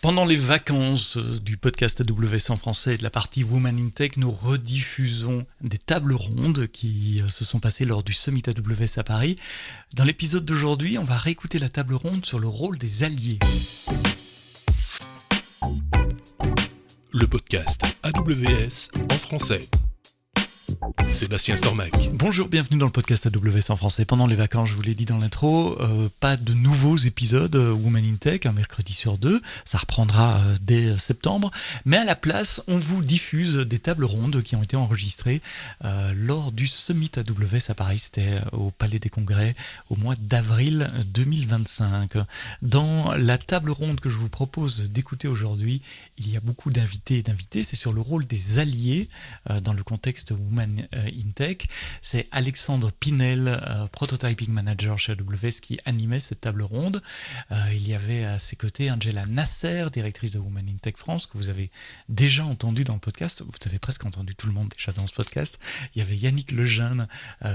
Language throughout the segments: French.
Pendant les vacances du podcast AWS en français et de la partie Women in Tech, nous rediffusons des tables rondes qui se sont passées lors du Summit AWS à Paris. Dans l'épisode d'aujourd'hui, on va réécouter la table ronde sur le rôle des alliés. Le podcast AWS en français. Sébastien Stormac. Bonjour, bienvenue dans le podcast AWS en français. Pendant les vacances, je vous l'ai dit dans l'intro, pas de nouveaux épisodes Women in Tech, un mercredi sur deux. Ça reprendra dès septembre. Mais à la place, on vous diffuse des tables rondes qui ont été enregistrées lors du Summit AWS à Paris. C'était au Palais des Congrès au mois d'avril 2025. Dans la table ronde que je vous propose d'écouter aujourd'hui, il y a beaucoup d'invités et d'invités. C'est sur le rôle des alliés dans le contexte Women in Tech. C'est Alexandre Pinel, Prototyping Manager chez AWS, qui animait cette table ronde. Il y avait à ses côtés Angela Nasser, directrice de Women in Tech France, que vous avez déjà entendu dans le podcast. Vous avez presque entendu tout le monde déjà dans ce podcast. Il y avait Yannick Lejeune,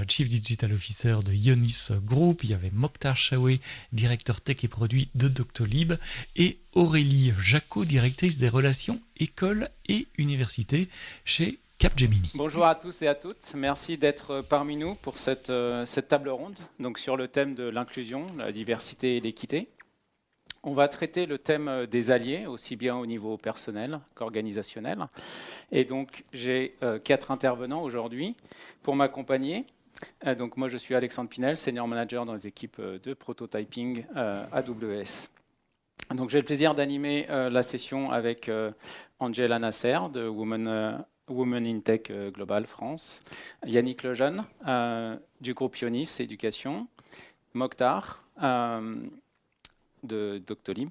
Chief Digital Officer de Ionis Group. Il y avait Mokhtar Chaoué, directeur tech et produits de Doctolib. Et Aurélie Jacot, directrice des relations écoles et universités chez Capgemini. Bonjour à tous et à toutes. Merci d'être parmi nous pour cette table ronde donc sur le thème de l'inclusion, la diversité et l'équité. On va traiter le thème des alliés, aussi bien au niveau personnel qu'organisationnel. Et donc, j'ai 4 intervenants aujourd'hui pour m'accompagner. Donc, moi, je suis Alexandre Pinel, Senior Manager dans les équipes de Prototyping AWS. Donc, j'ai le plaisir d'animer la session avec Angela Nasser de Women in Tech Global France, Yannick Lejeune du groupe Ionis Éducation, Mokhtar de Doctolib,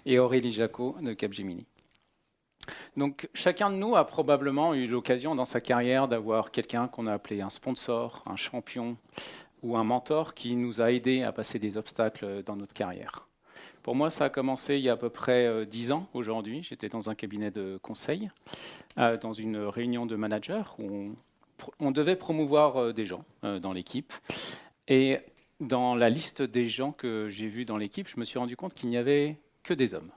et Aurélie Jacot de Capgemini. Donc chacun de nous a probablement eu l'occasion dans sa carrière d'avoir quelqu'un qu'on a appelé un sponsor, un champion ou un mentor qui nous a aidés à passer des obstacles dans notre carrière. Pour moi, ça a commencé il y a à peu près 10 ans aujourd'hui. J'étais dans un cabinet de conseil, dans une réunion de managers où on devait promouvoir des gens dans l'équipe. Et dans la liste des gens que j'ai vus dans l'équipe, je me suis rendu compte qu'il n'y avait que des hommes.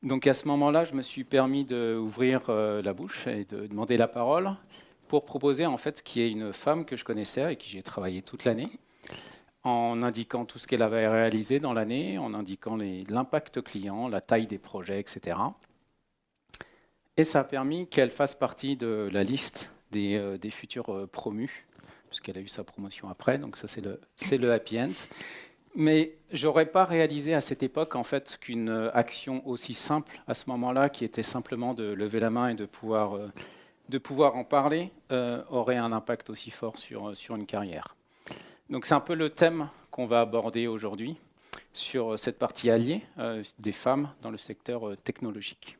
Donc à ce moment-là, je me suis permis d'ouvrir la bouche et de demander la parole pour proposer en fait qu'il y ait une femme que je connaissais avec qui j'ai travaillé toute l'année, en indiquant tout ce qu'elle avait réalisé dans l'année, en indiquant l'impact client, la taille des projets, etc. Et ça a permis qu'elle fasse partie de la liste des futurs promus, puisqu'elle a eu sa promotion après, donc ça c'est le happy end. Mais je n'aurais pas réalisé à cette époque en fait, qu'une action aussi simple à ce moment-là, qui était simplement de lever la main et de pouvoir en parler, aurait un impact aussi fort sur une carrière. Donc c'est un peu le thème qu'on va aborder aujourd'hui sur cette partie alliée des femmes dans le secteur technologique.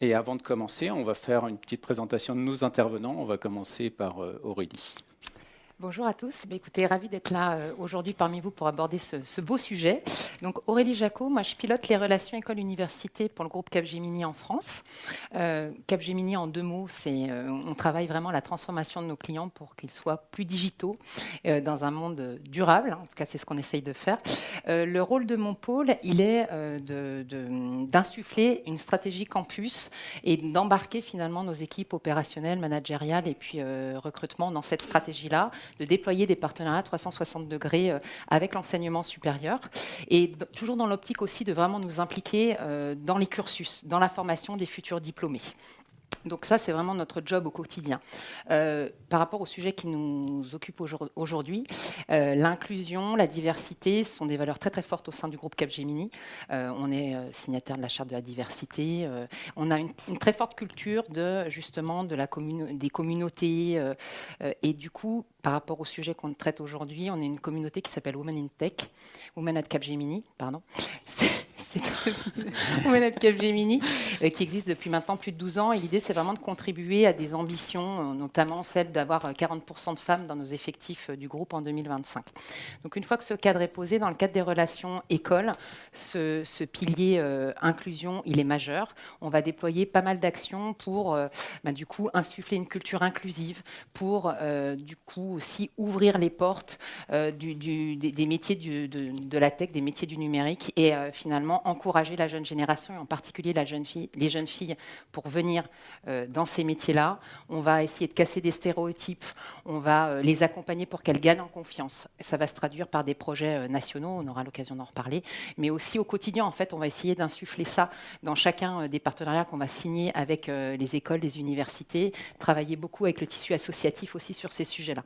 Et avant de commencer, on va faire une petite présentation de nos intervenants. On va commencer par Aurélie. Bonjour à tous. Écoutez, ravie d'être là aujourd'hui parmi vous pour aborder ce beau sujet. Donc Aurélie Jacot, moi je pilote les relations école-université pour le groupe Capgemini en France. Capgemini en 2 mots, on travaille vraiment la transformation de nos clients pour qu'ils soient plus digitaux dans un monde durable. En tout cas, c'est ce qu'on essaye de faire. Le rôle de mon pôle, il est d'insuffler une stratégie campus et d'embarquer finalement nos équipes opérationnelles, managériales et puis recrutement dans cette stratégie-là, de déployer des partenariats 360 degrés avec l'enseignement supérieur et toujours dans l'optique aussi de vraiment nous impliquer dans les cursus, dans la formation des futurs diplômés. Donc ça, c'est vraiment notre job au quotidien. Par rapport au sujet qui nous occupe aujourd'hui, l'inclusion, la diversité sont des valeurs très très fortes au sein du groupe Capgemini. On est signataire de la charte de la diversité. On a une très forte culture des communautés. Et du coup, par rapport au sujet qu'on traite aujourd'hui, on est une communauté qui s'appelle Women in Tech, Women at Capgemini, pardon. C'est Women at Capgemini, qui existe depuis maintenant plus de 12 ans. Et l'idée, c'est vraiment de contribuer à des ambitions, notamment celle d'avoir 40% de femmes dans nos effectifs du groupe en 2025. Donc une fois que ce cadre est posé, dans le cadre des relations écoles, ce pilier inclusion, il est majeur. On va déployer pas mal d'actions pour du coup insuffler une culture inclusive, pour du coup aussi ouvrir les portes des métiers de la tech, des métiers du numérique et finalement encourager encourager la jeune génération, et en particulier les jeunes filles, pour venir dans ces métiers-là. On va essayer de casser des stéréotypes, on va les accompagner pour qu'elles gagnent en confiance. Ça va se traduire par des projets nationaux, on aura l'occasion d'en reparler, mais aussi au quotidien, en fait, on va essayer d'insuffler ça dans chacun des partenariats qu'on va signer avec les écoles, les universités, travailler beaucoup avec le tissu associatif aussi sur ces sujets-là.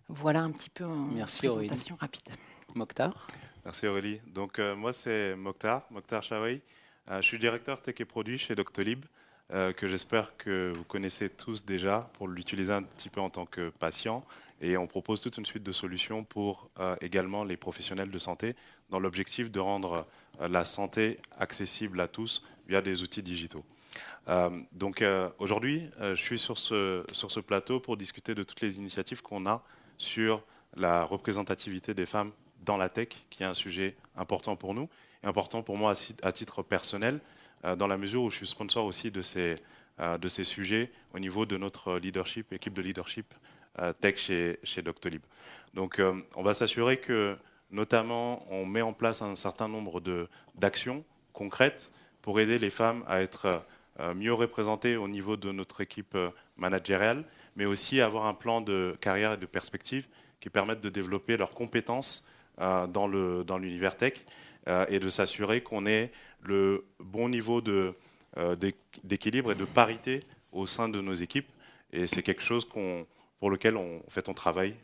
Voilà un petit peu en présentation rapide. Mokhtar. Merci Aurélie. Donc moi c'est Mokhtar Chaoui. Je suis directeur Tech et Produits chez Doctolib, que j'espère que vous connaissez tous déjà pour l'utiliser un petit peu en tant que patient. Et on propose toute une suite de solutions pour également les professionnels de santé dans l'objectif de rendre la santé accessible à tous via des outils digitaux. Donc aujourd'hui, je suis sur ce plateau pour discuter de toutes les initiatives qu'on a sur la représentativité des femmes dans la tech, qui est un sujet important pour nous et important pour moi à titre personnel, dans la mesure où je suis sponsor aussi de ces sujets au niveau de notre leadership, équipe de leadership tech chez Doctolib. Donc on va s'assurer que notamment on met en place un certain nombre d'actions concrètes pour aider les femmes à être mieux représentées au niveau de notre équipe managériale, mais aussi avoir un plan de carrière et de perspective qui permettent de développer leurs compétences dans l'univers tech et de s'assurer qu'on ait le bon niveau d'équilibre et de parité au sein de nos équipes. Et c'est quelque chose pour lequel on travaille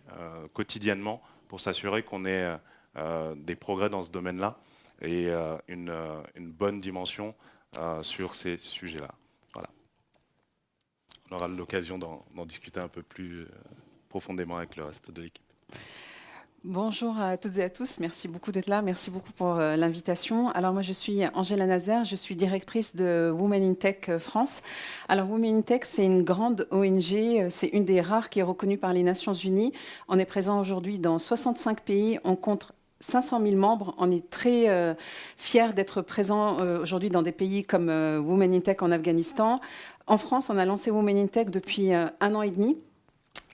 quotidiennement pour s'assurer qu'on ait des progrès dans ce domaine-là et une bonne dimension sur ces sujets-là. Voilà. On aura l'occasion d'en discuter un peu plus profondément avec le reste de l'équipe. Bonjour à toutes et à tous, merci beaucoup d'être là, merci beaucoup pour l'invitation. Alors moi je suis Angela Nazer, je suis directrice de Women in Tech France. Alors Women in Tech c'est une grande ONG, c'est une des rares qui est reconnue par les Nations Unies. On est présent aujourd'hui dans 65 pays, on compte 500 000 membres. On est très fiers d'être présents aujourd'hui dans des pays comme Women in Tech en Afghanistan. En France, on a lancé Women in Tech depuis 1 an et demi.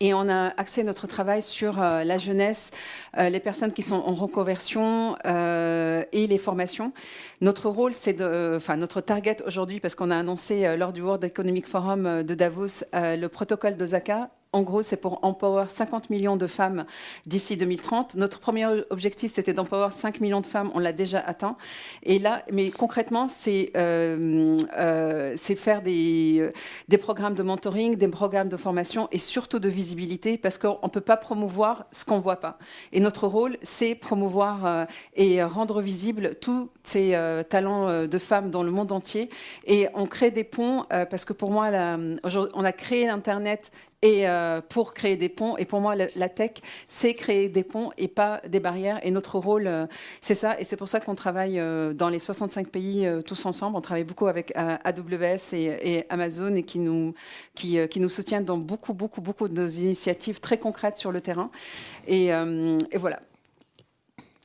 Et on a axé notre travail sur la jeunesse, les personnes qui sont en reconversion et les formations. Notre rôle, notre target aujourd'hui, parce qu'on a annoncé lors du World Economic Forum de Davos le protocole d'Osaka. En gros, c'est pour empower 50 millions de femmes d'ici 2030. Notre premier objectif, c'était d'empower 5 millions de femmes. On l'a déjà atteint. Et là, mais concrètement, c'est faire des programmes de mentoring, des programmes de formation et surtout de visibilité, parce qu'on ne peut pas promouvoir ce qu'on ne voit pas. Et notre rôle, c'est promouvoir et rendre visible tous ces talents de femmes dans le monde entier. Et on crée des ponts, parce que pour moi, on a créé l'Internet et pour créer des ponts. Et pour moi, la tech, c'est créer des ponts et pas des barrières. Et notre rôle, c'est ça. Et c'est pour ça qu'on travaille dans les 65 pays tous ensemble. On travaille beaucoup avec AWS et Amazon et qui nous soutiennent dans beaucoup de nos initiatives très concrètes sur le terrain. Et voilà.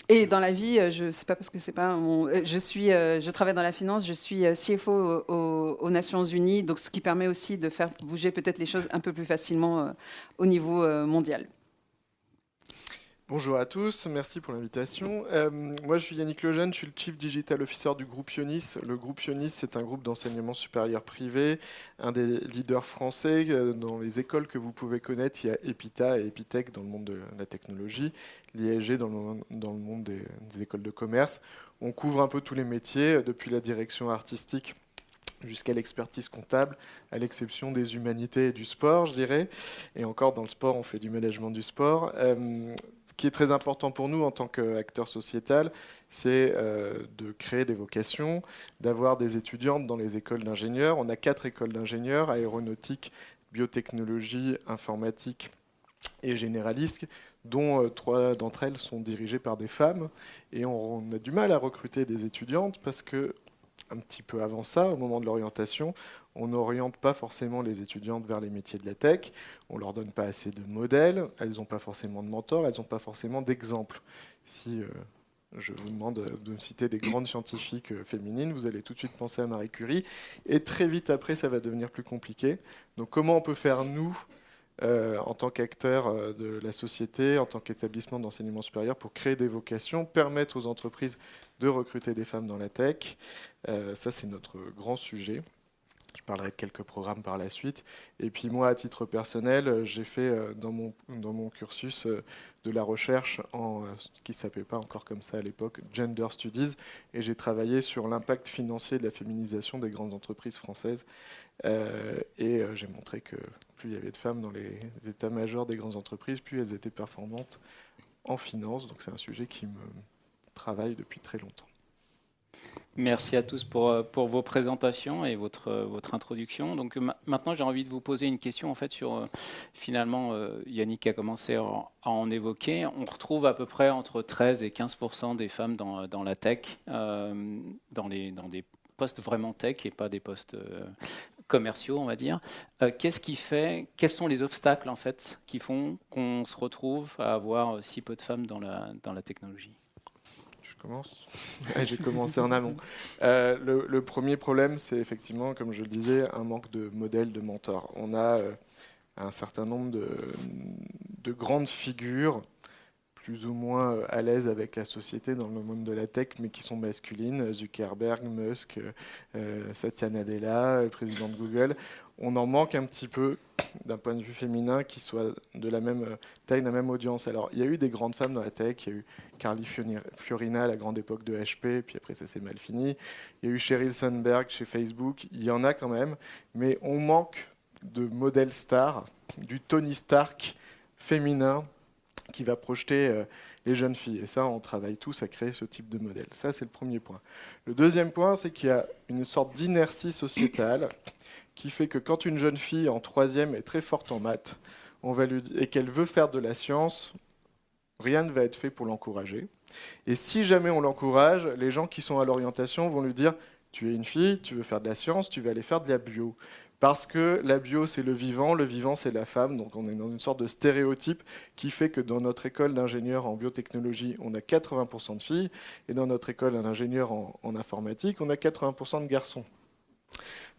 Et dans la vie, c'est pas parce que c'est pas je travaille dans la finance, je suis CFO aux Nations Unies, donc ce qui permet aussi de faire bouger peut-être les choses un peu plus facilement au niveau mondial. Bonjour à tous, merci pour l'invitation. Moi, je suis Yannick Lejeune, je suis le Chief Digital Officer du groupe Ionis. Le groupe Ionis, c'est un groupe d'enseignement supérieur privé, un des leaders français. Dans les écoles que vous pouvez connaître, il y a EPITA et Epitech dans le monde de la technologie, l'IAG dans le monde des écoles de commerce. On couvre un peu tous les métiers, depuis la direction artistique jusqu'à l'expertise comptable, à l'exception des humanités et du sport, je dirais. Et encore, dans le sport, on fait du management du sport. Ce qui est très important pour nous en tant qu'acteur sociétal, c'est de créer des vocations, d'avoir des étudiantes dans les écoles d'ingénieurs. On a 4 écoles d'ingénieurs, aéronautique, biotechnologie, informatique et généraliste, dont 3 d'entre elles sont dirigées par des femmes. Et on a du mal à recruter des étudiantes parce que un petit peu avant ça, au moment de l'orientation, on n'oriente pas forcément les étudiantes vers les métiers de la tech, on ne leur donne pas assez de modèles, elles n'ont pas forcément de mentors, elles n'ont pas forcément d'exemples. Si je vous demande de me citer des grandes scientifiques féminines, vous allez tout de suite penser à Marie Curie, et très vite après, ça va devenir plus compliqué. Donc comment on peut faire, nous, en tant qu'acteur de la société, en tant qu'établissement d'enseignement supérieur, pour créer des vocations, permettre aux entreprises de recruter des femmes dans la tech. Ça, c'est notre grand sujet. Je parlerai de quelques programmes par la suite. Et puis moi, à titre personnel, j'ai fait dans mon cursus de la recherche en qui ne s'appelait pas encore comme ça à l'époque, Gender Studies, et j'ai travaillé sur l'impact financier de la féminisation des grandes entreprises françaises. Et j'ai montré que plus il y avait de femmes dans les états-majors des grandes entreprises, plus elles étaient performantes en finance. Donc c'est un sujet qui me travaille depuis très longtemps. Merci à tous pour vos présentations et votre introduction. Donc maintenant, j'ai envie de vous poser une question en fait sur finalement, Yannick a commencé à en évoquer. On retrouve à peu près entre 13 et 15% des femmes dans la tech, dans des postes vraiment tech et pas des postes commerciaux, on va dire. Qu'est-ce qui fait, quels sont les obstacles en fait qui font qu'on se retrouve à avoir si peu de femmes dans la technologie ? Je commence. J'ai commencé en amont. Le premier problème, c'est effectivement, comme je le disais, un manque de modèles, de mentors. On a un certain nombre de grandes figures, plus ou moins à l'aise avec la société dans le monde de la tech, mais qui sont masculines. Zuckerberg, Musk, Satya Nadella, le président de Google. On en manque un petit peu d'un point de vue féminin qui soit de la même taille, de la même audience. Alors, il y a eu des grandes femmes dans la tech. Il y a eu Carly Fiorina à la grande époque de HP, puis après ça s'est mal fini. Il y a eu Sheryl Sandberg chez Facebook. Il y en a quand même, mais on manque de modèles stars, du Tony Stark féminin qui va projeter les jeunes filles. Et ça, on travaille tous à créer ce type de modèle. Ça, c'est le premier point. Le deuxième point, c'est qu'il y a une sorte d'inertie sociétale qui fait que quand une jeune fille en troisième est très forte en maths, et qu'elle veut faire de la science, rien ne va être fait pour l'encourager. Et si jamais on l'encourage, les gens qui sont à l'orientation vont lui dire « Tu es une fille, tu veux faire de la science, tu vas aller faire de la bio ». Parce que la bio, c'est le vivant c'est la femme. Donc on est dans une sorte de stéréotype qui fait que dans notre école d'ingénieurs en biotechnologie, on a 80% de filles, et dans notre école d'ingénieurs en informatique, on a 80% de garçons.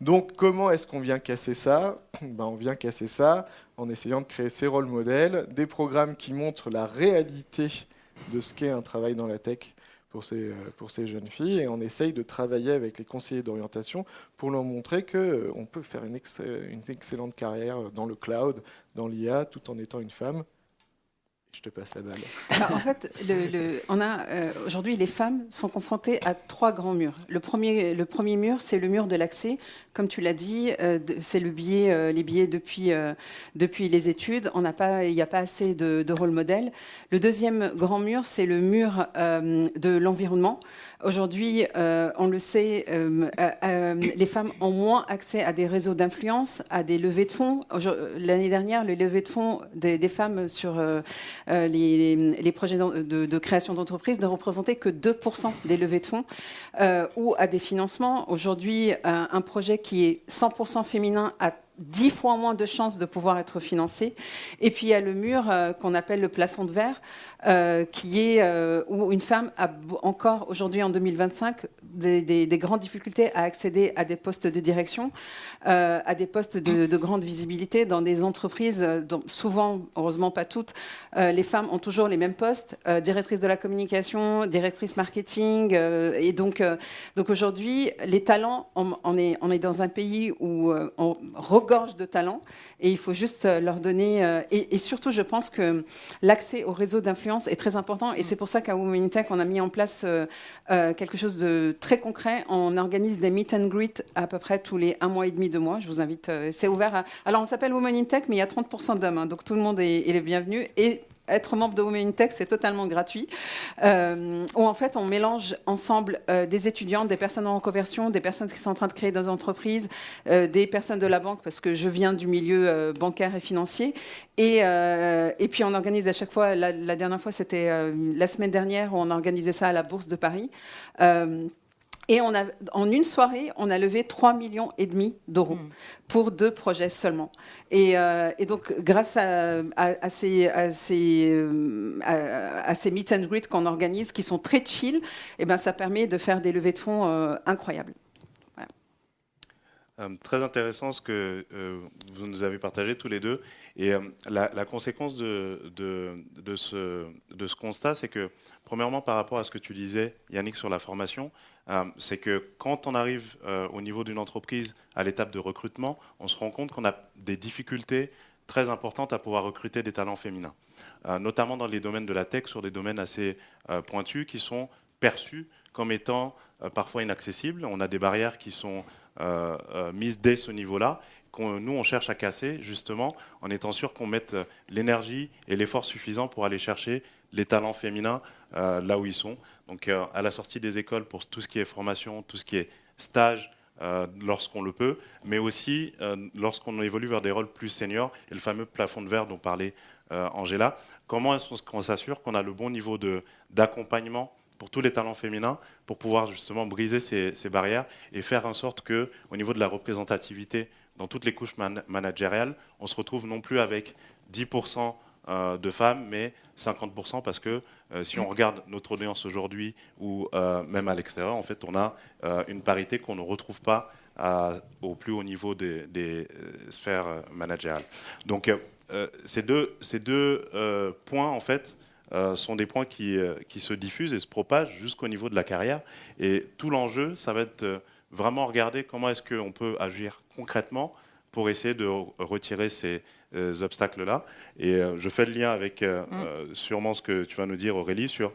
Donc comment est-ce qu'on vient casser ça ? On vient casser ça en essayant de créer ces rôles modèles, des programmes qui montrent la réalité de ce qu'est un travail dans la tech pour ces jeunes filles, et on essaye de travailler avec les conseillers d'orientation pour leur montrer qu'on peut faire une excellente carrière dans le cloud, dans l'IA, tout en étant une femme. Je te passe la balle. Alors, en fait, aujourd'hui, les femmes sont confrontées à 3 grands murs. Le premier mur, c'est le mur de l'accès. Comme tu l'as dit, c'est les biais depuis les études. Il n'y a pas assez de rôle modèle. Le deuxième grand mur, c'est le mur de l'environnement. Aujourd'hui, on le sait, les femmes ont moins accès à des réseaux d'influence, à des levées de fonds. L'année dernière, les levées de fonds des femmes sur les projets de création d'entreprises ne représentaient que 2% des levées de fonds, ou à des financements. Aujourd'hui, un projet qui est 100% féminin a 10 fois moins de chances de pouvoir être financé. Et puis il y a le mur qu'on appelle le plafond de verre, qui est où une femme a encore aujourd'hui en 2025 des grandes difficultés à accéder à des postes de direction, à des postes de grande visibilité dans des entreprises dont souvent, heureusement pas toutes, les femmes ont toujours les mêmes postes, directrice de la communication, directrice marketing, et donc aujourd'hui les talents, on est dans un pays où on regorge de talents, et il faut juste leur donner, et surtout je pense que l'accès au réseau d'influence est très important, et c'est pour ça qu'à Women in Tech on a mis en place quelque chose de très concret. On organise des meet and greet à peu près tous les 1 mois et demi, 2 mois. Je vous invite, c'est ouvert alors on s'appelle Women in Tech, mais il y a 30% d'hommes, hein, donc tout le monde est le bienvenu, et être membre de Women in Tech, c'est totalement gratuit. Où en fait, on mélange ensemble des étudiants, des personnes en reconversion, des personnes qui sont en train de créer des entreprises, des personnes de la banque, parce que je viens du milieu bancaire et financier. Et puis on organise à chaque fois, la dernière fois, c'était la semaine dernière, où on a organisé ça à la Bourse de Paris. Et en une soirée, on a levé 3,5 millions d'euros pour 2 projets seulement. Et donc, grâce à ces meet and greet qu'on organise, qui sont très chill, et ben, ça permet de faire des levées de fonds incroyables. Très intéressant ce que vous nous avez partagé tous les deux. Et la conséquence de ce constat, c'est que, premièrement, par rapport à ce que tu disais, Yannick, sur la formation, c'est que quand on arrive au niveau d'une entreprise à l'étape de recrutement, on se rend compte qu'on a des difficultés très importantes à pouvoir recruter des talents féminins, notamment dans les domaines de la tech, sur des domaines assez pointus qui sont perçus comme étant parfois inaccessibles. On a des barrières qui sont mises dès ce niveau-là, nous on cherche à casser justement en étant sûr qu'on mette l'énergie et l'effort suffisant pour aller chercher les talents féminins là où ils sont. Donc à la sortie des écoles pour tout ce qui est formation, tout ce qui est stage, lorsqu'on le peut, mais aussi lorsqu'on évolue vers des rôles plus seniors, et le fameux plafond de verre dont parlait Angela. Comment est-ce qu'on s'assure qu'on a le bon niveau d'accompagnement pour tous les talents féminins, pour pouvoir justement briser ces barrières et faire en sorte qu'au niveau de la représentativité dans toutes les couches managériales, on se retrouve non plus avec 10% de femmes, mais 50%, parce que si on regarde notre audience aujourd'hui ou même à l'extérieur, en fait, on a une parité qu'on ne retrouve pas au plus haut niveau des sphères managériales. Donc, ces deux points, en fait, sont des points qui se diffusent et se propagent jusqu'au niveau de la carrière. Et tout l'enjeu, ça va être vraiment regarder comment est-ce qu'on peut agir concrètement pour essayer de retirer ces obstacles-là. Et je fais le lien avec sûrement ce que tu vas nous dire, Aurélie, sur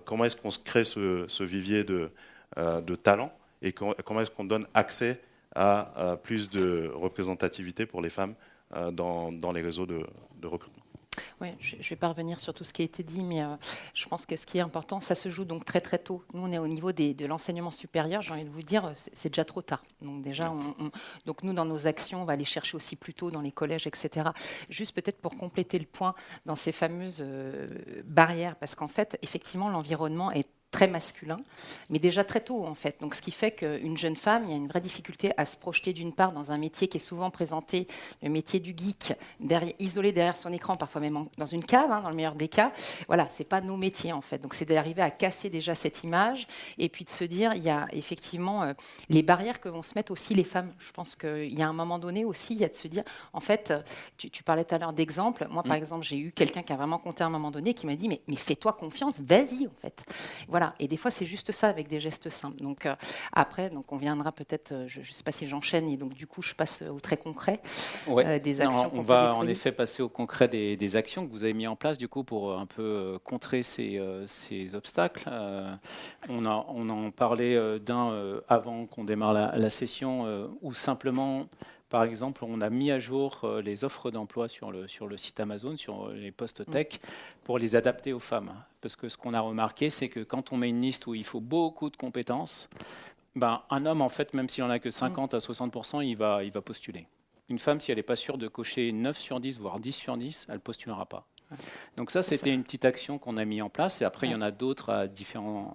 comment est-ce qu'on se crée ce vivier de talent et comment est-ce qu'on donne accès à plus de représentativité pour les femmes dans les réseaux de recrutement. Oui, je ne vais pas revenir sur tout ce qui a été dit, mais je pense que ce qui est important, ça se joue donc très très tôt. Nous, on est au niveau de l'enseignement supérieur, j'ai envie de vous dire, c'est déjà trop tard. Donc déjà, donc nous, dans nos actions, on va aller chercher aussi plus tôt dans les collèges, etc. Juste peut-être pour compléter le point dans ces fameuses barrières, parce qu'en fait, effectivement, l'environnement est très masculin, mais déjà très tôt en fait. Donc, ce qui fait qu'une jeune femme, il y a une vraie difficulté à se projeter d'une part dans un métier qui est souvent présenté, le métier du geek, isolé derrière son écran, parfois même dans une cave, dans le meilleur des cas. Voilà, c'est pas nos métiers en fait. Donc, c'est d'arriver à casser déjà cette image et puis de se dire, il y a effectivement les barrières que vont se mettre aussi les femmes. Je pense qu'il y a un moment donné aussi, il y a de se dire, en fait, tu parlais tout à l'heure d'exemple. Moi, par exemple, j'ai eu quelqu'un qui a vraiment compté à un moment donné qui m'a dit, mais fais-toi confiance, vas-y en fait. Voilà, et des fois c'est juste ça avec des gestes simples. Donc après, donc on viendra peut-être, je ne sais pas si j'enchaîne, et donc du coup je passe au très concret des actions. On va en effet passer au concret des actions que vous avez mis en place du coup pour un peu contrer ces obstacles. On en parlait d'un avant qu'on démarre la session, où simplement. Par exemple, on a mis à jour les offres d'emploi sur le site Amazon, sur les postes tech, pour les adapter aux femmes. Parce que ce qu'on a remarqué, c'est que quand on met une liste où il faut beaucoup de compétences, un homme, en fait, même s'il n'en a que 50 à 60%, il va postuler. Une femme, si elle n'est pas sûre de cocher 9 sur 10, voire 10 sur 10, elle ne postulera pas. Donc ça, c'était une petite action qu'on a mis en place. Et après, il y en a d'autres à différents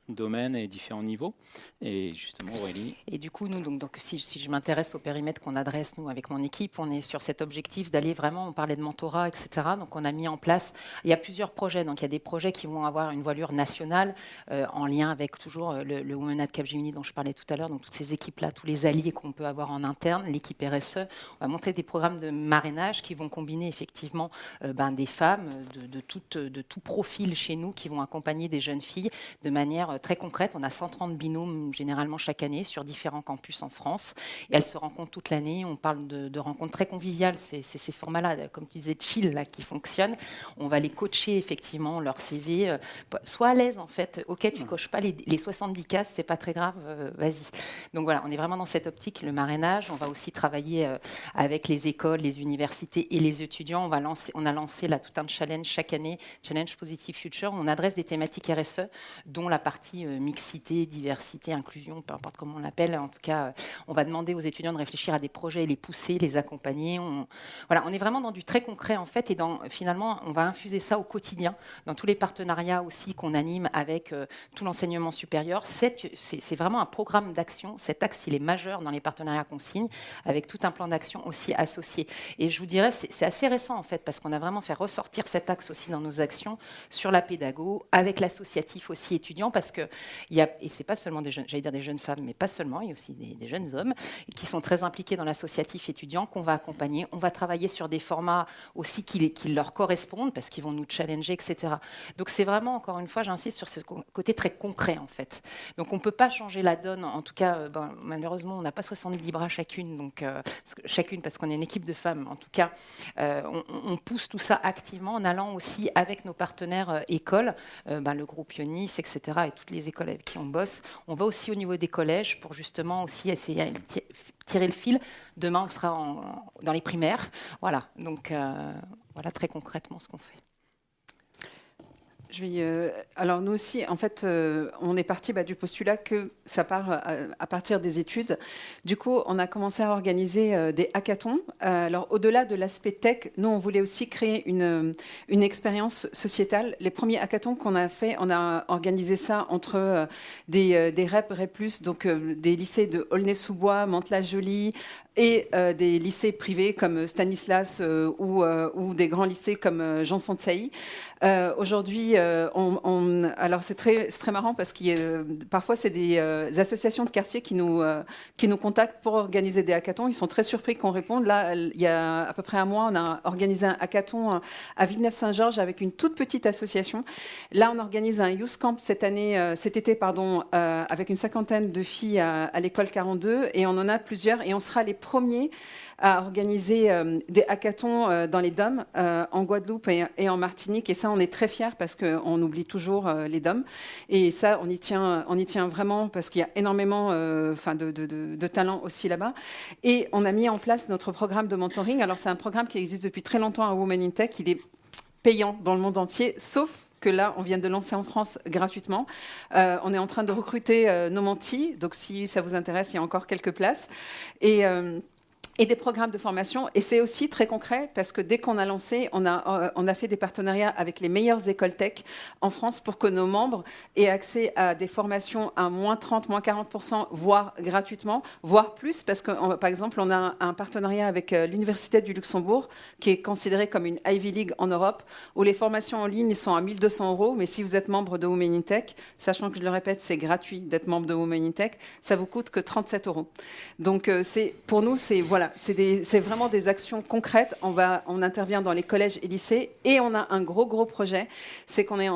domaines et différents niveaux. Et justement, Aurélie. Et du coup, nous, donc si je m'intéresse au périmètre qu'on adresse, nous, avec mon équipe, on est sur cet objectif d'aller vraiment, on parlait de mentorat, etc. Donc on a mis en place, il y a plusieurs projets. Donc il y a des projets qui vont avoir une voilure nationale, en lien avec toujours le Women at Capgemini dont je parlais tout à l'heure. Donc toutes ces équipes-là, tous les alliés qu'on peut avoir en interne, l'équipe RSE. On va montrer des programmes de marrainage qui vont combiner effectivement des femmes de tout profil chez nous qui vont accompagner des jeunes filles de manière très concrète. On a 130 binômes généralement chaque année sur différents campus en France. Et elles se rencontrent toute l'année. On parle de rencontres très conviviales. C'est ces formats-là, comme tu disais, chill, là, qui fonctionnent. On va les coacher effectivement, leur CV. Sois à l'aise en fait. Ok, tu coches pas les 70 cases, c'est pas très grave, vas-y. Donc voilà, on est vraiment dans cette optique, le marrainage. On va aussi travailler avec les écoles, les universités et les étudiants. On a lancé là tout un challenge chaque année, Challenge Positive Future. On adresse des thématiques RSE, dont la partie mixité, diversité, inclusion, peu importe comment on l'appelle. En tout cas, on va demander aux étudiants de réfléchir à des projets et les pousser, les accompagner. On est vraiment dans du très concret en fait, et finalement, on va infuser ça au quotidien, dans tous les partenariats aussi qu'on anime avec tout l'enseignement supérieur. C'est vraiment un programme d'action. Cet axe, il est majeur dans les partenariats qu'on signe, avec tout un plan d'action aussi associé. Et je vous dirais, c'est assez récent en fait, parce qu'on a vraiment vraiment faire ressortir cet axe aussi dans nos actions sur la pédago, avec l'associatif aussi étudiant, parce que et c'est pas seulement des jeunes, j'allais dire des jeunes femmes, mais pas seulement, il y a aussi des jeunes hommes qui sont très impliqués dans l'associatif étudiant qu'on va accompagner. On va travailler sur des formats aussi qui leur correspondent, parce qu'ils vont nous challenger, etc. Donc c'est vraiment, encore une fois, j'insiste sur ce côté très concret, en fait. Donc on peut pas changer la donne, en tout cas, malheureusement, on n'a pas 70 bras chacune, donc parce qu'on est une équipe de femmes. En tout cas, on pousse tout ça activement en allant aussi avec nos partenaires écoles, le groupe Ionis, etc., et toutes les écoles avec qui on bosse. On va aussi au niveau des collèges pour justement aussi essayer de tirer le fil. Demain, on sera dans les primaires. Voilà, donc voilà très concrètement ce qu'on fait. Alors nous aussi, en fait, on est parti du postulat que ça part à partir des études. Du coup, on a commencé à organiser des hackathons. Alors au-delà de l'aspect tech, nous, on voulait aussi créer une expérience sociétale. Les premiers hackathons qu'on a fait, on a organisé ça entre des REP, REP+, donc des lycées de Aulnay-sous-Bois, Mantes-la-Jolie, et des lycées privés comme Stanislas ou des grands lycées comme Jean Santsaï. Aujourd'hui, alors c'est très marrant parce que parfois c'est des associations de quartier qui nous contactent pour organiser des hackathons. Ils sont très surpris qu'on réponde. Là, il y a à peu près un mois, on a organisé un hackathon à Villeneuve-Saint-Georges avec une toute petite association. Là, on organise un youth camp cet été, avec une cinquantaine de filles à l'école 42, et on en a plusieurs, et on sera les premiers à organiser des hackathons dans les DOM, en Guadeloupe et en Martinique. Et ça, on est très fiers parce qu'on oublie toujours les DOM. Et ça, on y tient vraiment parce qu'il y a énormément de talents aussi là-bas. Et on a mis en place notre programme de mentoring. Alors, c'est un programme qui existe depuis très longtemps à Women in Tech. Il est payant dans le monde entier, sauf que là, on vient de lancer en France gratuitement. On est en train de recruter nos mentis. Donc, si ça vous intéresse, il y a encore quelques places. Et des programmes de formation. Et c'est aussi très concret parce que dès qu'on a lancé, on a fait des partenariats avec les meilleures écoles tech en France pour que nos membres aient accès à des formations à moins 30, moins 40%, voire gratuitement, voire plus, parce que, par exemple, on a un partenariat avec l'Université du Luxembourg, qui est considérée comme une Ivy League en Europe, où les formations en ligne sont à 1 200 €. Mais si vous êtes membre de Women in Tech, sachant que je le répète, c'est gratuit d'être membre de Women in Tech, ça vous coûte que 37 €. Donc, pour nous, c'est vraiment des actions concrètes. On intervient dans les collèges et lycées, et on a un gros projet. C'est qu'on est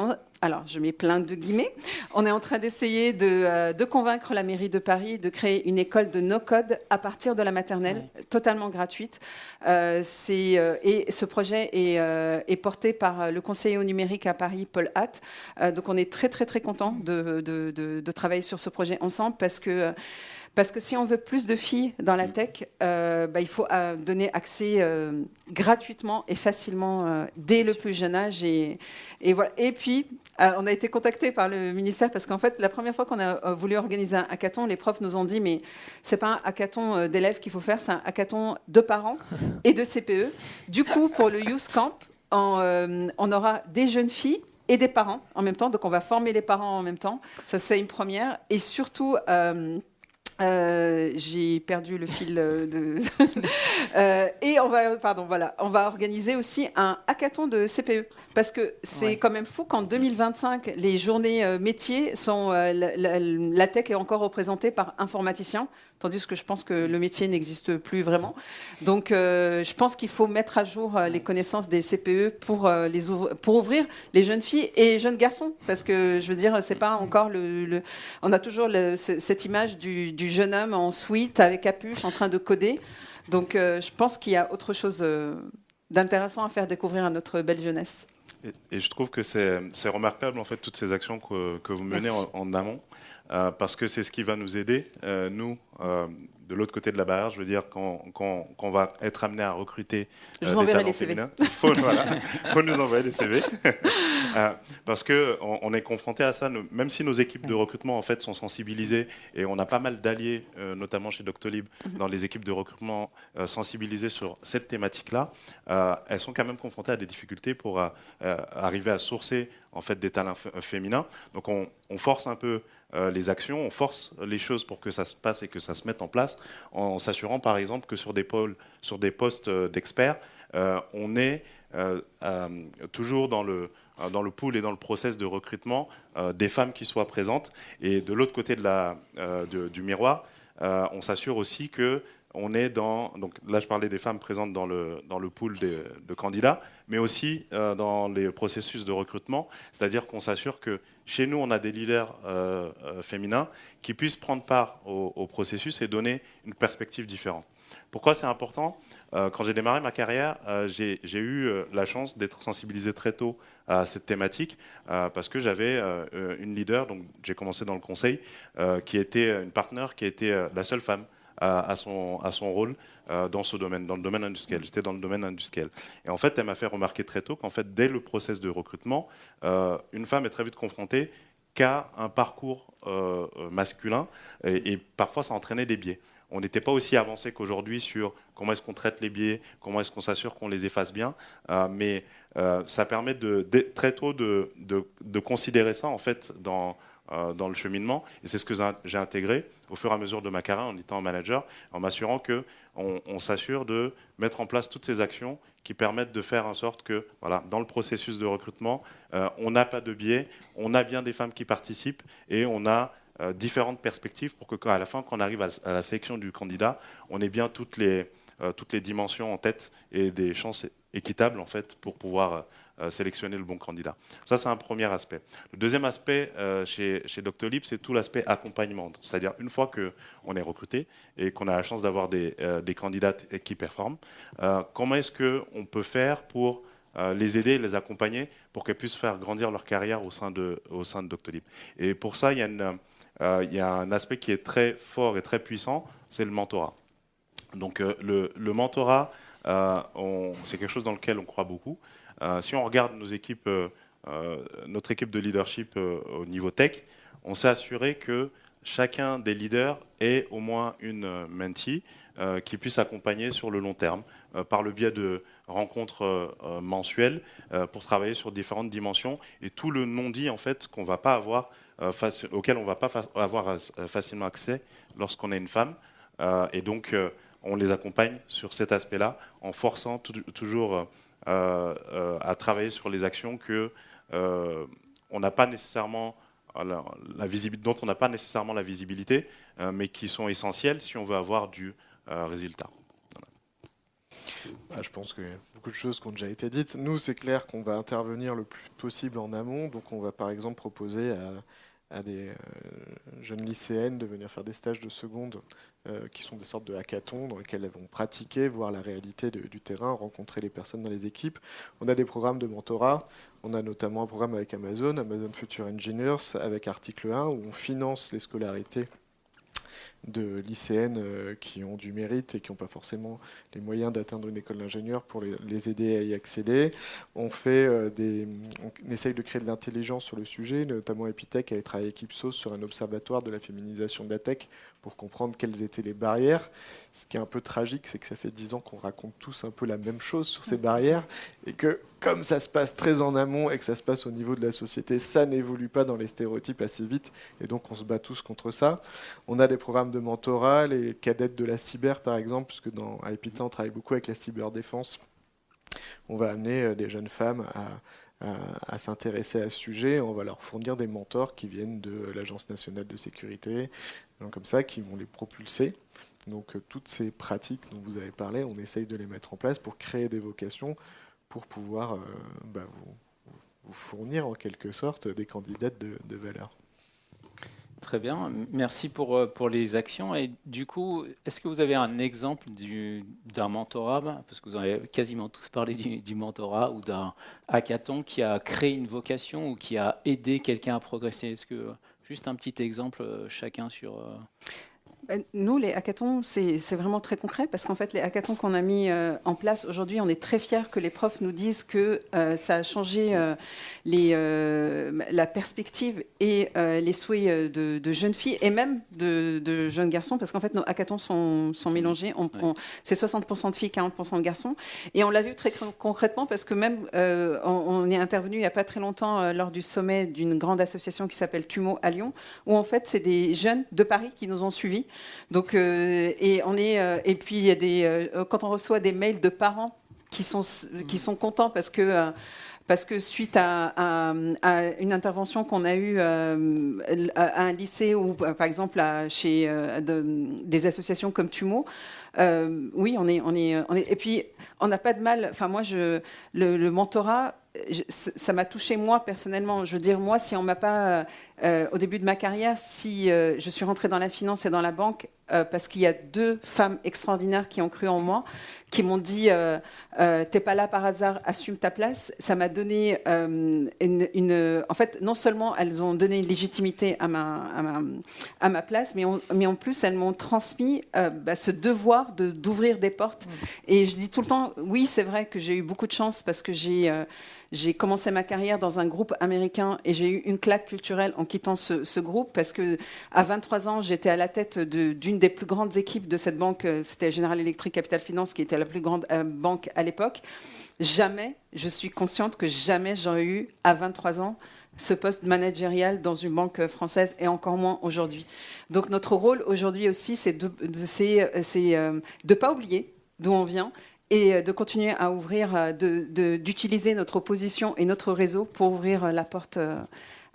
alors, je mets plein de guillemets. On est en train d'essayer de convaincre la mairie de Paris de créer une école de no-code à partir de la maternelle, totalement gratuite. Et ce projet est porté par le conseiller au numérique à Paris, Paul Hatt. Donc, on est très contents de travailler sur ce projet ensemble parce que si on veut plus de filles dans la tech, il faut donner accès gratuitement et facilement dès le plus jeune âge. Et voilà. Et puis, on a été contacté par le ministère parce qu'en fait, la première fois qu'on a voulu organiser un hackathon, les profs nous ont dit mais c'est pas un hackathon d'élèves qu'il faut faire, c'est un hackathon de parents et de CPE. Du coup, pour le Youth Camp, on aura des jeunes filles et des parents en même temps. Donc, on va former les parents en même temps. Ça, c'est une première. Et surtout... j'ai perdu le fil et on va organiser aussi un hackathon de CPE parce que c'est quand même fou qu'en 2025 les journées métiers sont la tech est encore représentée par informaticiens, tandis que je pense que le métier n'existe plus vraiment. Donc je pense qu'il faut mettre à jour les connaissances des CPE pour ouvrir les jeunes filles et jeunes garçons, parce que je veux dire c'est pas encore on a toujours cette image du jeune homme en sweat avec capuche en train de coder. Donc je pense qu'il y a autre chose d'intéressant à faire découvrir à notre belle jeunesse. Et je trouve que c'est remarquable en fait toutes ces actions que vous menez en amont, parce que c'est ce qui va nous aider, nous, de l'autre côté de la barrière, je veux dire, quand on va être amené à recruter des talents féminins, il faut nous envoyer des CV. Parce qu'on est confronté à ça, même si nos équipes de recrutement en fait, sont sensibilisées, et on a pas mal d'alliés, notamment chez Doctolib, dans les équipes de recrutement sensibilisées sur cette thématique-là, elles sont quand même confrontées à des difficultés pour arriver à sourcer en fait, des talents féminins. Donc on force un peu les actions, on force les choses pour que ça se passe et que ça se mette en place, en s'assurant par exemple que sur des postes d'experts, on ait toujours dans le pool et dans le process de recrutement des femmes qui soient présentes. Et de l'autre côté du miroir, on s'assure aussi que on est donc là je parlais des femmes présentes dans le pool de candidats, mais aussi dans les processus de recrutement, c'est-à-dire qu'on s'assure que chez nous on a des leaders féminins qui puissent prendre part au processus et donner une perspective différente. Pourquoi c'est important ? Quand j'ai démarré ma carrière, j'ai eu la chance d'être sensibilisé très tôt à cette thématique parce que j'avais une leader, donc j'ai commencé dans le conseil, qui était une partenaire, qui était la seule femme à son rôle dans ce domaine, dans le domaine industriel. J'étais dans le domaine industriel. Et en fait, elle m'a fait remarquer très tôt qu'en fait, dès le process de recrutement, une femme est très vite confrontée qu'à un parcours masculin et parfois ça entraînait des biais. On n'était pas aussi avancé qu'aujourd'hui sur comment est-ce qu'on traite les biais, comment est-ce qu'on s'assure qu'on les efface bien, mais ça permet très tôt de considérer ça en fait dans le cheminement, et c'est ce que j'ai intégré au fur et à mesure de ma carrière en étant manager, en m'assurant qu'on s'assure de mettre en place toutes ces actions qui permettent de faire en sorte que, voilà, dans le processus de recrutement, on n'a pas de biais, on a bien des femmes qui participent et on a différentes perspectives pour qu'à la fin, quand on arrive à la sélection du candidat, on ait bien toutes les dimensions en tête et des chances équitables en fait pour pouvoir sélectionner le bon candidat. Ça, c'est un premier aspect. Le deuxième aspect chez Doctolib, c'est tout l'aspect accompagnement. C'est-à-dire, une fois qu'on est recruté et qu'on a la chance d'avoir des candidates qui performent, comment est-ce qu'on peut faire pour les aider, les accompagner pour qu'elles puissent faire grandir leur carrière au sein de Doctolib. Et pour ça, il y a un aspect qui est très fort et très puissant, c'est le mentorat. Donc le mentorat, c'est quelque chose dans lequel on croit beaucoup. Si on regarde nos équipes, notre équipe de leadership au niveau tech, on s'est assuré que chacun des leaders ait au moins une mentee qui puisse accompagner sur le long terme par le biais de rencontres mensuelles pour travailler sur différentes dimensions et tout le non-dit en fait qu'on va pas avoir auquel on ne va pas avoir facilement accès lorsqu'on est une femme. Et donc, on les accompagne sur cet aspect-là en forçant toujours à travailler sur les actions on n'a pas nécessairement dont on n'a pas nécessairement la visibilité, mais qui sont essentielles si on veut avoir du résultat. Je pense qu'il y a beaucoup de choses qui ont déjà été dites. Nous, c'est clair qu'on va intervenir le plus possible en amont. Donc, on va par exemple proposer à des jeunes lycéennes de venir faire des stages de seconde qui sont des sortes de hackathons dans lesquels elles vont pratiquer, voir la réalité du terrain, rencontrer les personnes dans les équipes. On a des programmes de mentorat. On a notamment un programme avec Amazon Future Engineers, avec Article 1, où on finance les scolarités de lycéennes qui ont du mérite et qui n'ont pas forcément les moyens d'atteindre une école d'ingénieur pour les aider à y accéder. On essaye de créer de l'intelligence sur le sujet, notamment Epitech a travaillé avec Ipsos sur un observatoire de la féminisation de la tech pour comprendre quelles étaient les barrières. Ce qui est un peu tragique, c'est que ça fait 10 ans qu'on raconte tous un peu la même chose sur ces barrières et que comme ça se passe très en amont et que ça se passe au niveau de la société, ça n'évolue pas dans les stéréotypes assez vite et donc on se bat tous contre ça. On a des programmes de mentorat, les cadettes de la cyber par exemple, puisque à Epita on travaille beaucoup avec la cyberdéfense. On va amener des jeunes femmes à s'intéresser à ce sujet. On va leur fournir des mentors qui viennent de l'Agence nationale de sécurité, comme ça, qui vont les propulser. Donc toutes ces pratiques dont vous avez parlé, on essaye de les mettre en place pour créer des vocations, pour pouvoir vous fournir en quelque sorte des candidates de valeur. Très bien, merci pour les actions. Et du coup, est-ce que vous avez un exemple d'un mentorat, parce que vous en avez quasiment tous parlé du mentorat, ou d'un hackathon qui a créé une vocation ou qui a aidé quelqu'un à progresser? Est-ce que juste un petit exemple chacun sur... Nous, les hackathons, c'est vraiment très concret parce qu'en fait, les hackathons qu'on a mis en place aujourd'hui, on est très fiers que les profs nous disent que ça a changé la perspective et les souhaits de jeunes filles et même de jeunes garçons parce qu'en fait, nos hackathons sont mélangés. C'est 60% de filles, 40% de garçons. Et on l'a vu très concrètement parce que même on est intervenu il n'y a pas très longtemps lors du sommet d'une grande association qui s'appelle TUMO à Lyon, où en fait, c'est des jeunes de Paris qui nous ont suivis. Donc, et puis il y a quand on reçoit des mails de parents qui sont contents parce que suite à une intervention qu'on a eue à un lycée ou par exemple chez des associations comme TUMO, oui, on est et puis on n'a pas de mal. Enfin, moi, le mentorat, ça m'a touché moi personnellement. Je veux dire, moi, si on m'a pas au début de ma carrière, si je suis rentrée dans la finance et dans la banque parce qu'il y a 2 femmes extraordinaires qui ont cru en moi, qui m'ont dit t'es pas là par hasard, assume ta place. Ça m'a donné en fait, non seulement elles ont donné une légitimité à ma place, mais en plus elles m'ont transmis ce devoir d'ouvrir des portes. Et je dis tout le temps, oui, c'est vrai que j'ai eu beaucoup de chance parce que j'ai commencé ma carrière dans un groupe américain et j'ai eu une claque culturelle en quittant ce groupe parce que à 23 ans, j'étais à la tête d'une des plus grandes équipes de cette banque. C'était General Electric Capital Finance qui était la plus grande banque à l'époque. Jamais, je suis consciente que jamais j'aurais eu à 23 ans ce poste managérial dans une banque française et encore moins aujourd'hui. Donc notre rôle aujourd'hui aussi, c'est de pas oublier d'où on vient et de continuer à ouvrir, d'utiliser notre position et notre réseau pour ouvrir la porte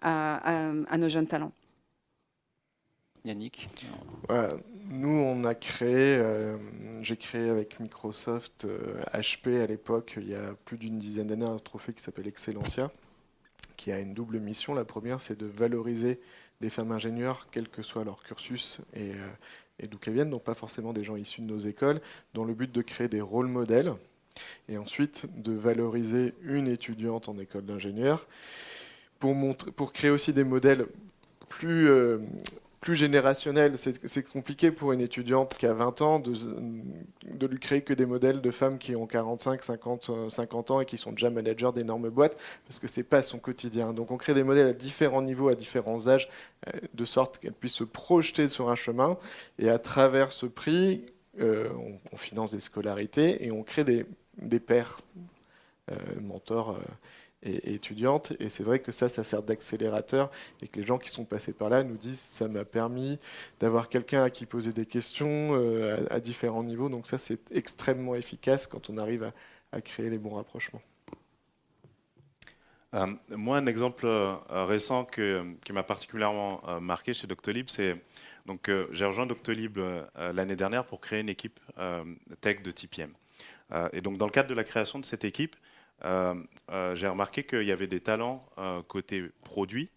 à nos jeunes talents. Yannick. Ouais, nous, on a créé, j'ai créé avec Microsoft HP à l'époque, il y a plus d'une dizaine d'années, un trophée qui s'appelle Excellencia, qui a une double mission. La première, c'est de valoriser des femmes ingénieures, quel que soit leur cursus et d'où qu'elles viennent, donc pas forcément des gens issus de nos écoles, dans le but de créer des rôles modèles, et ensuite de valoriser une étudiante en école d'ingénieur, pour créer aussi des modèles plus générationnels. C'est compliqué pour une étudiante qui a 20 ans de lui créer que des modèles de femmes qui ont 45, 50 ans et qui sont déjà managers d'énormes boîtes, parce que c'est pas son quotidien. Donc on crée des modèles à différents niveaux, à différents âges, de sorte qu'elles puissent se projeter sur un chemin, et à travers ce prix, on finance des scolarités et on crée des pairs, mentors et étudiantes, et c'est vrai que ça sert d'accélérateur, et que les gens qui sont passés par là nous disent ça m'a permis d'avoir quelqu'un à qui poser des questions à différents niveaux, donc ça c'est extrêmement efficace quand on arrive à créer les bons rapprochements. Moi, un exemple récent qui m'a particulièrement marqué chez Doctolib, c'est donc j'ai rejoint Doctolib l'année dernière pour créer une équipe tech de TPM. Et donc dans le cadre de la création de cette équipe, j'ai remarqué qu'il y avait des talents côté produit,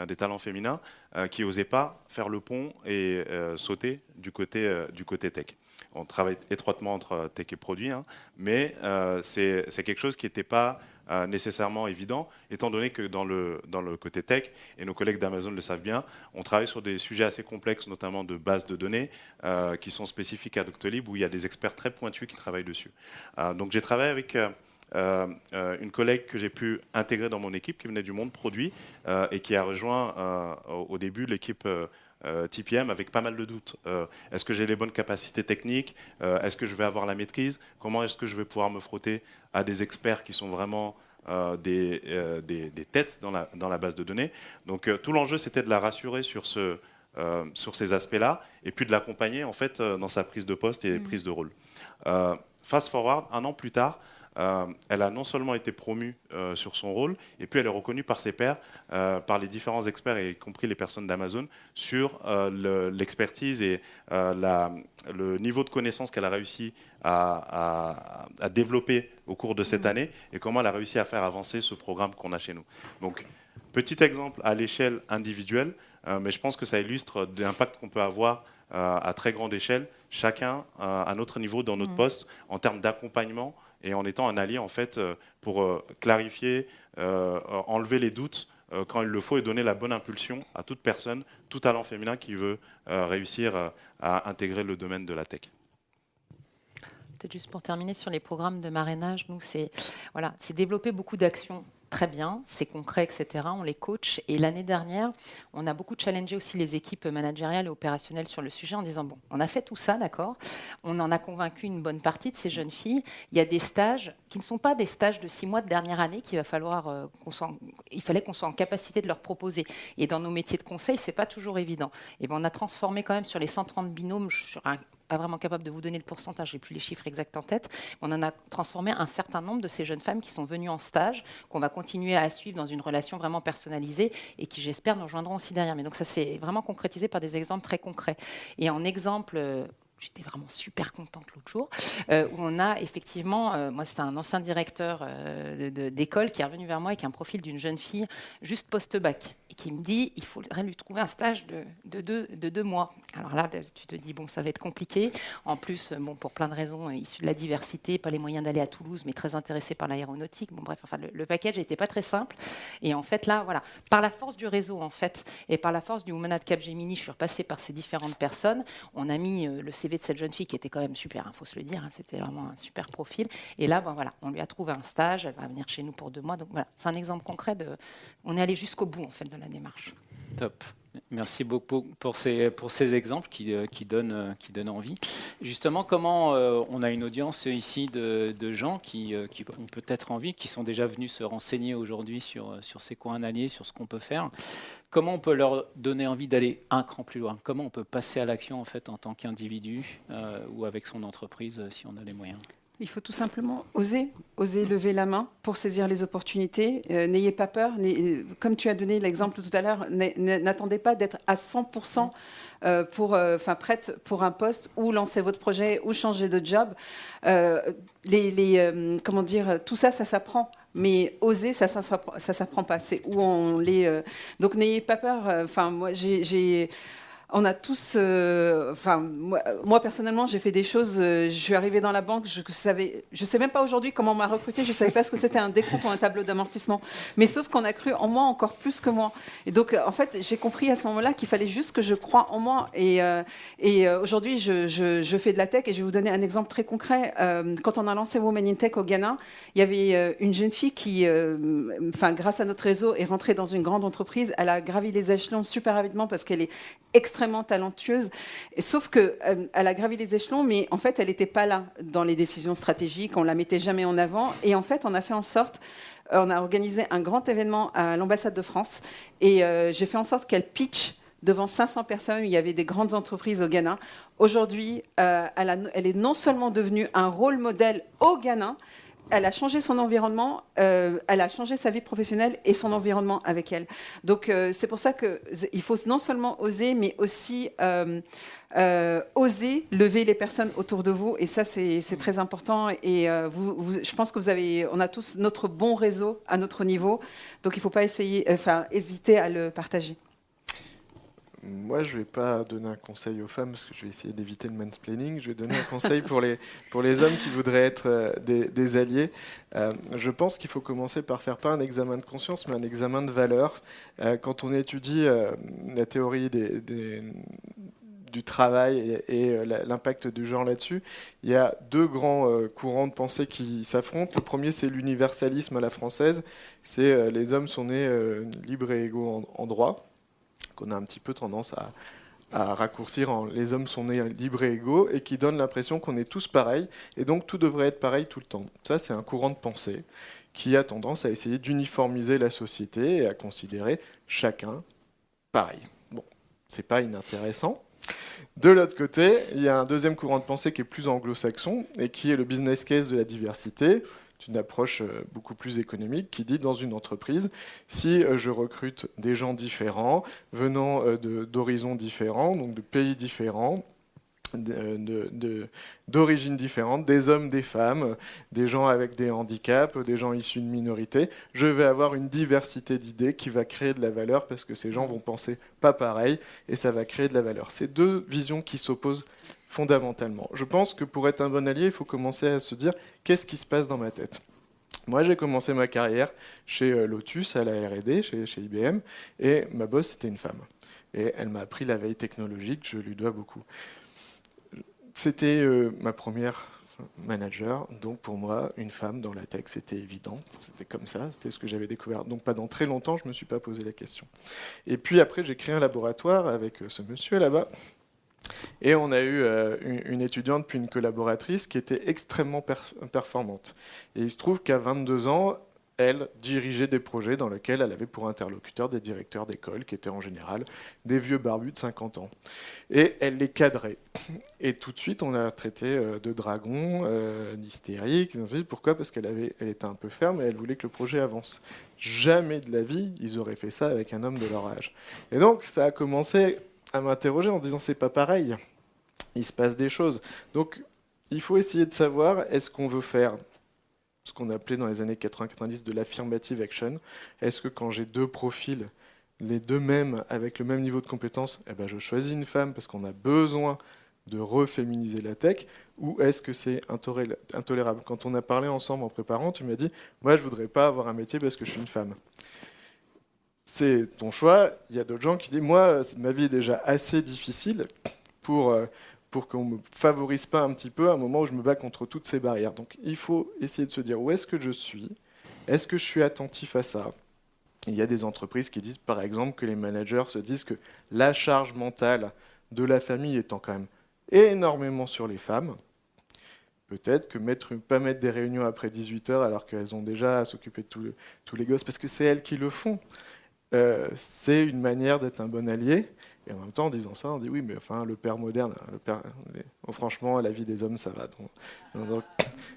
des talents féminins, qui n'osaient pas faire le pont et sauter du côté tech. On travaille étroitement entre tech et produit, hein, mais c'est quelque chose qui n'était pas nécessairement évident, étant donné que dans le côté tech, et nos collègues d'Amazon le savent bien, on travaille sur des sujets assez complexes, notamment de bases de données, qui sont spécifiques à Doctolib, où il y a des experts très pointus qui travaillent dessus. Donc j'ai travaillé avec une collègue que j'ai pu intégrer dans mon équipe, qui venait du monde produit, et qui a rejoint au début l'équipe TPM avec pas mal de doutes. Est-ce que j'ai les bonnes capacités techniques? Est-ce que je vais avoir la maîtrise? Comment est-ce que je vais pouvoir me frotter à des experts qui sont vraiment des têtes dans la base de données? Donc tout l'enjeu, c'était de la rassurer sur ces aspects-là, et puis de l'accompagner en fait dans sa prise de poste et prise de rôle. Fast forward, 1 an plus tard, elle a non seulement été promue sur son rôle, et puis elle est reconnue par ses pairs, par les différents experts, y compris les personnes d'Amazon, sur l'expertise et le niveau de connaissance qu'elle a réussi à développer au cours de cette année, et comment elle a réussi à faire avancer ce programme qu'on a chez nous. Donc, petit exemple à l'échelle individuelle, mais je pense que ça illustre l'impact qu'on peut avoir à très grande échelle, chacun à notre niveau dans notre poste, en termes d'accompagnement, et en étant un allié en fait pour clarifier, enlever les doutes quand il le faut, et donner la bonne impulsion à toute personne, tout talent féminin qui veut réussir à intégrer le domaine de la tech. Peut-être juste pour terminer sur les programmes de marrainage, nous c'est développer beaucoup d'actions. Très bien, c'est concret, etc. On les coach. Et l'année dernière, on a beaucoup challengé aussi les équipes managériales et opérationnelles sur le sujet en disant, bon, on a fait tout ça, d'accord. On en a convaincu une bonne partie de ces jeunes filles. Il y a des stages qui ne sont pas des stages de 6 mois de dernière année qu'il fallait qu'on soit en capacité de leur proposer. Et dans nos métiers de conseil, c'est pas toujours évident. Et bien, on a transformé quand même sur les 130 binômes sur un pas vraiment capable de vous donner le pourcentage, j'ai plus les chiffres exacts en tête. On en a transformé un certain nombre de ces jeunes femmes qui sont venues en stage, qu'on va continuer à suivre dans une relation vraiment personnalisée et qui, j'espère, nous rejoindront aussi derrière. Mais donc ça, c'est vraiment concrétisé par des exemples très concrets. Et en exemple... J'étais vraiment super contente l'autre jour, où on a effectivement, moi c'était un ancien directeur d'école qui est revenu vers moi avec un profil d'une jeune fille juste post-bac et qui me dit il faudrait lui trouver un stage de 2 mois. Alors là, tu te dis bon, ça va être compliqué. En plus, bon, pour plein de raisons issues de la diversité, pas les moyens d'aller à Toulouse, mais très intéressé par l'aéronautique. Bon bref, enfin le package n'était pas très simple. Et en fait là, voilà, par la force du réseau en fait, et par la force du Women at Capgemini, je suis repassée par ces différentes personnes. On a mis le CV de cette jeune fille qui était quand même super, il faut se le dire, c'était vraiment un super profil. Et là, ben voilà, on lui a trouvé un stage, elle va venir chez nous pour 2 mois. Donc voilà, c'est un exemple concret on est allé jusqu'au bout en fait de la démarche. Top. Merci beaucoup pour ces exemples qui donnent envie. Justement, comment on a une audience ici de gens qui ont peut-être envie, qui sont déjà venus se renseigner aujourd'hui sur ces coins alliés, sur ce qu'on peut faire. Comment on peut leur donner envie d'aller un cran plus loin? Comment on peut passer à l'action en fait en tant qu'individu ou avec son entreprise si on a les moyens? Il faut tout simplement oser lever la main pour saisir les opportunités. N'ayez pas peur. Comme tu as donné l'exemple tout à l'heure, n'attendez pas d'être à 100% prête pour un poste ou lancer votre projet ou changer de job. Comment dire, tout ça, ça s'apprend. Mais oser, ça s'apprend pas. C'est où on les. Donc n'ayez pas peur. Moi, on a tous, moi personnellement, j'ai fait des choses. Je suis arrivée dans la banque, je sais même pas aujourd'hui comment on m'a recrutée. Je savais pas ce que c'était un décompte ou un tableau d'amortissement. Mais sauf qu'on a cru en moi encore plus que moi. Et donc, en fait, j'ai compris à ce moment-là qu'il fallait juste que je croie en moi. Et aujourd'hui, je fais de la tech et je vais vous donner un exemple très concret. Quand on a lancé Women in Tech au Ghana, il y avait une jeune fille qui, grâce à notre réseau, est rentrée dans une grande entreprise. Elle a gravi les échelons super rapidement parce qu'elle est extrêmement talentueuse, sauf qu'elle a gravi les échelons, mais en fait, elle n'était pas là dans les décisions stratégiques, on ne la mettait jamais en avant, et en fait, on a fait en sorte, on a organisé un grand événement à l'ambassade de France, et j'ai fait en sorte qu'elle pitch devant 500 personnes, il y avait des grandes entreprises au Ghana. Aujourd'hui, elle est non seulement devenue un rôle modèle au Ghana, elle a changé son environnement, elle a changé sa vie professionnelle et son environnement avec elle. Donc c'est pour ça qu'il faut non seulement oser, mais aussi oser lever les personnes autour de vous. Et ça, c'est très important. Et je pense on a tous notre bon réseau à notre niveau. Donc il ne faut pas hésiter à le partager. Moi, je ne vais pas donner un conseil aux femmes parce que je vais essayer d'éviter le mansplaining. Je vais donner un conseil pour les hommes qui voudraient être des alliés. Je pense qu'il faut commencer par faire pas un examen de conscience, mais un examen de valeur. Quand on étudie la théorie du travail et l'impact du genre là-dessus, il y a 2 grands courants de pensée qui s'affrontent. Le premier, c'est l'universalisme à la française. C'est les hommes sont nés libres et égaux en droit. Qu'on a un petit peu tendance à raccourcir en les hommes sont nés libres et égaux et qui donne l'impression qu'on est tous pareils et donc tout devrait être pareil tout le temps. Ça, c'est un courant de pensée qui a tendance à essayer d'uniformiser la société et à considérer chacun pareil. Bon, c'est pas inintéressant. De l'autre côté, il y a un deuxième courant de pensée qui est plus anglo-saxon et qui est le business case de la diversité. Une approche beaucoup plus économique qui dit dans une entreprise, si je recrute des gens différents, venant d'horizons différents, donc de pays différents, d'origines différentes, des hommes, des femmes, des gens avec des handicaps, des gens issus de minorités, je vais avoir une diversité d'idées qui va créer de la valeur parce que ces gens vont penser pas pareil et ça va créer de la valeur. C'est 2 visions qui s'opposent fondamentalement. Je pense que pour être un bon allié, il faut commencer à se dire qu'est-ce qui se passe dans ma tête. Moi, j'ai commencé ma carrière chez Lotus, à la R&D, chez IBM, et ma boss, c'était une femme. Et elle m'a appris la veille technologique, je lui dois beaucoup. C'était ma première manager, donc pour moi, une femme dans la tech, c'était évident, c'était comme ça, c'était ce que j'avais découvert. Donc pendant très longtemps, je ne me suis pas posé la question. Et puis après, j'ai créé un laboratoire avec ce monsieur là-bas, et on a eu une étudiante puis une collaboratrice qui était extrêmement performante. Et il se trouve qu'à 22 ans, elle, dirigeait des projets dans lesquels elle avait pour interlocuteur des directeurs d'école, qui étaient en général des vieux barbus de 50 ans. Et elle les cadrait. Et tout de suite, on l'a traité de dragon, d'hystérique. Pourquoi ? Parce elle était un peu ferme et elle voulait que le projet avance. Jamais de la vie, ils auraient fait ça avec un homme de leur âge. Et donc, ça a commencé à m'interroger en disant, c'est pas pareil. Il se passe des choses. Donc, il faut essayer de savoir, est-ce qu'on veut faire ce qu'on appelait dans les années 80-90 de l'affirmative action. Est-ce que quand j'ai deux profils, les deux mêmes, avec le même niveau de compétence, eh ben je choisis une femme parce qu'on a besoin de reféminiser la tech, ou est-ce que c'est intolérable ? Quand on a parlé ensemble en préparant, tu m'as dit « Moi, je ne voudrais pas avoir un métier parce que je suis une femme. » C'est ton choix. Il y a d'autres gens qui disent « Moi, ma vie est déjà assez difficile pour qu'on ne me favorise pas un petit peu à un moment où je me bats contre toutes ces barrières. » Donc il faut essayer de se dire où est-ce que je suis ? Est-ce que je suis attentif à ça ? Il y a des entreprises qui disent par exemple que les managers se disent que la charge mentale de la famille étant quand même énormément sur les femmes, peut-être que pas mettre des réunions après 18h alors qu'elles ont déjà à s'occuper de tous les gosses, parce que c'est elles qui le font. C'est une manière d'être un bon allié. Et en même temps, en disant ça, on dit oui, mais enfin, le père moderne, franchement, la vie des hommes, ça va.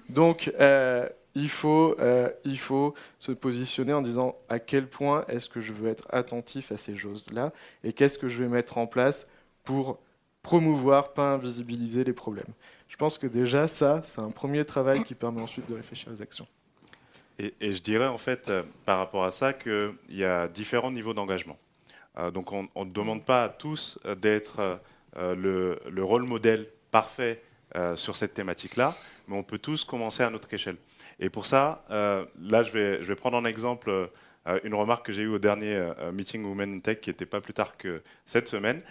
Donc il faut se positionner en disant à quel point est-ce que je veux être attentif à ces choses-là et qu'est-ce que je vais mettre en place pour promouvoir, pas invisibiliser les problèmes. Je pense que déjà, ça, c'est un premier travail qui permet ensuite de réfléchir aux actions. Et je dirais en fait, par rapport à ça, qu'il y a différents niveaux d'engagement. Donc on ne demande pas à tous d'être le rôle modèle parfait sur cette thématique-là, mais on peut tous commencer à notre échelle. Et pour ça, là je vais prendre en exemple une remarque que j'ai eue au dernier meeting Women in Tech, qui n'était pas plus tard que cette semaine,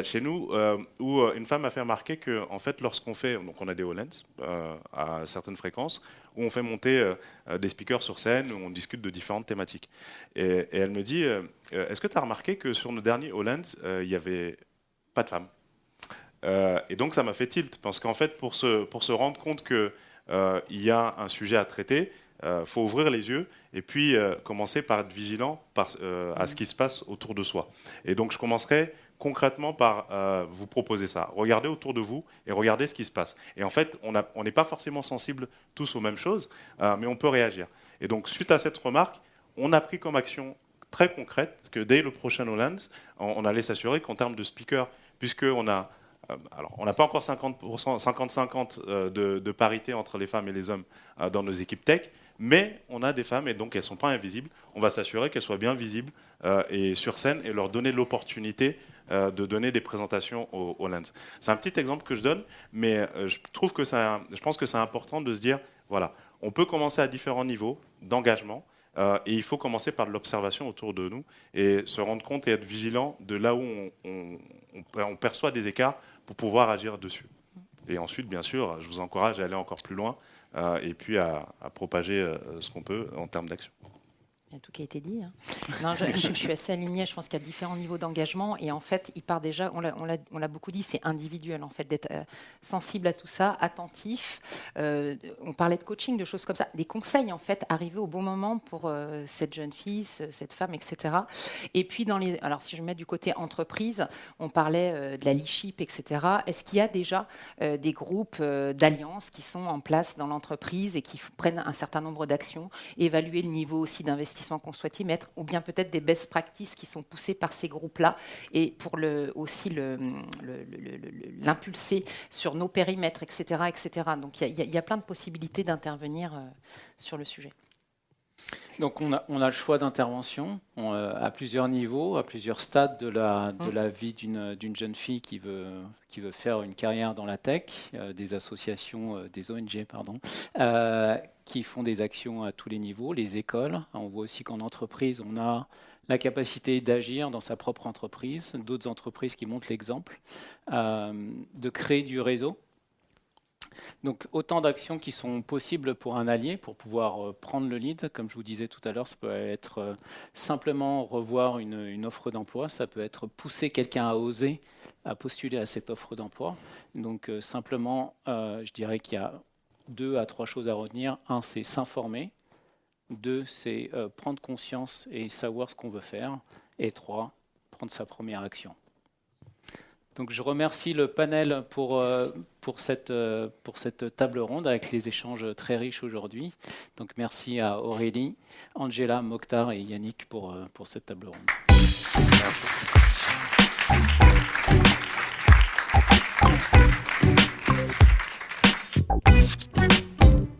chez nous, où une femme m'a fait remarquer que en fait, lorsqu'on fait, donc on a des Hollands à certaines fréquences, où on fait monter des speakers sur scène, où on discute de différentes thématiques. Et elle me dit, est-ce que tu as remarqué que sur nos derniers Hollands, il n'y avait pas de femmes ? Et donc ça m'a fait tilt, parce qu'en fait, pour se rendre compte qu'il y a un sujet à traiter, faut ouvrir les yeux et puis commencer par être vigilant à ce qui se passe autour de soi. Et donc je commencerai concrètement par vous proposer ça. Regardez autour de vous et regardez ce qui se passe. Et en fait, on n'est pas forcément sensibles tous aux mêmes choses, mais on peut réagir. Et donc suite à cette remarque, on a pris comme action très concrète que dès le prochain Hollands, on allait s'assurer qu'en termes de speakers, puisqu'on a alors, on n'a pas encore 50-50 de parité entre les femmes et les hommes dans nos équipes tech, mais on a des femmes et donc elles ne sont pas invisibles. On va s'assurer qu'elles soient bien visibles et sur scène et leur donner l'opportunité de donner des présentations aux Hollands. C'est un petit exemple que je donne, mais je pense que c'est important de se dire, voilà, on peut commencer à différents niveaux d'engagement et il faut commencer par de l'observation autour de nous et se rendre compte et être vigilant de là où on perçoit des écarts pour pouvoir agir dessus. Et ensuite, bien sûr, je vous encourage à aller encore plus loin et puis à propager ce qu'on peut en termes d'action. Il y a tout qui a été dit. Non, je suis assez alignée. Je pense qu'il y a différents niveaux d'engagement. Et en fait, il part déjà, on l'a beaucoup dit, c'est individuel, en fait, d'être sensible à tout ça, attentif. On parlait de coaching, de choses comme ça. Des conseils, en fait, arriver au bon moment pour cette jeune fille, cette femme, etc. Et puis, alors, si je mets du côté entreprise, on parlait de la leadership, etc. Est-ce qu'il y a déjà des groupes d'alliances qui sont en place dans l'entreprise et qui prennent un certain nombre d'actions, évaluer le niveau aussi d'investissement qu'on souhaite y mettre, ou bien peut-être des best practices qui sont poussées par ces groupes-là, et pour aussi l'impulser sur nos périmètres, etc. etc. Donc il y a plein de possibilités d'intervenir sur le sujet. Donc on a le choix d'intervention à plusieurs niveaux, à plusieurs stades de la vie d'une jeune fille qui veut faire une carrière dans la tech, des associations, des ONG, pardon, qui font des actions à tous les niveaux, les écoles. On voit aussi qu'en entreprise, on a la capacité d'agir dans sa propre entreprise, d'autres entreprises qui montrent l'exemple, de créer du réseau. Donc autant d'actions qui sont possibles pour un allié, pour pouvoir prendre le lead. Comme je vous disais tout à l'heure, ça peut être simplement revoir une offre d'emploi, ça peut être pousser quelqu'un à oser, à postuler à cette offre d'emploi. Donc simplement, je dirais qu'il y a 2 à 3 choses à retenir. Un, c'est s'informer, 2, c'est prendre conscience et savoir ce qu'on veut faire. Et 3, prendre sa première action. Donc je remercie le panel pour cette table ronde avec les échanges très riches aujourd'hui. Donc merci à Aurélie, Angela, Mokhtar et Yannick pour cette table ronde. Merci.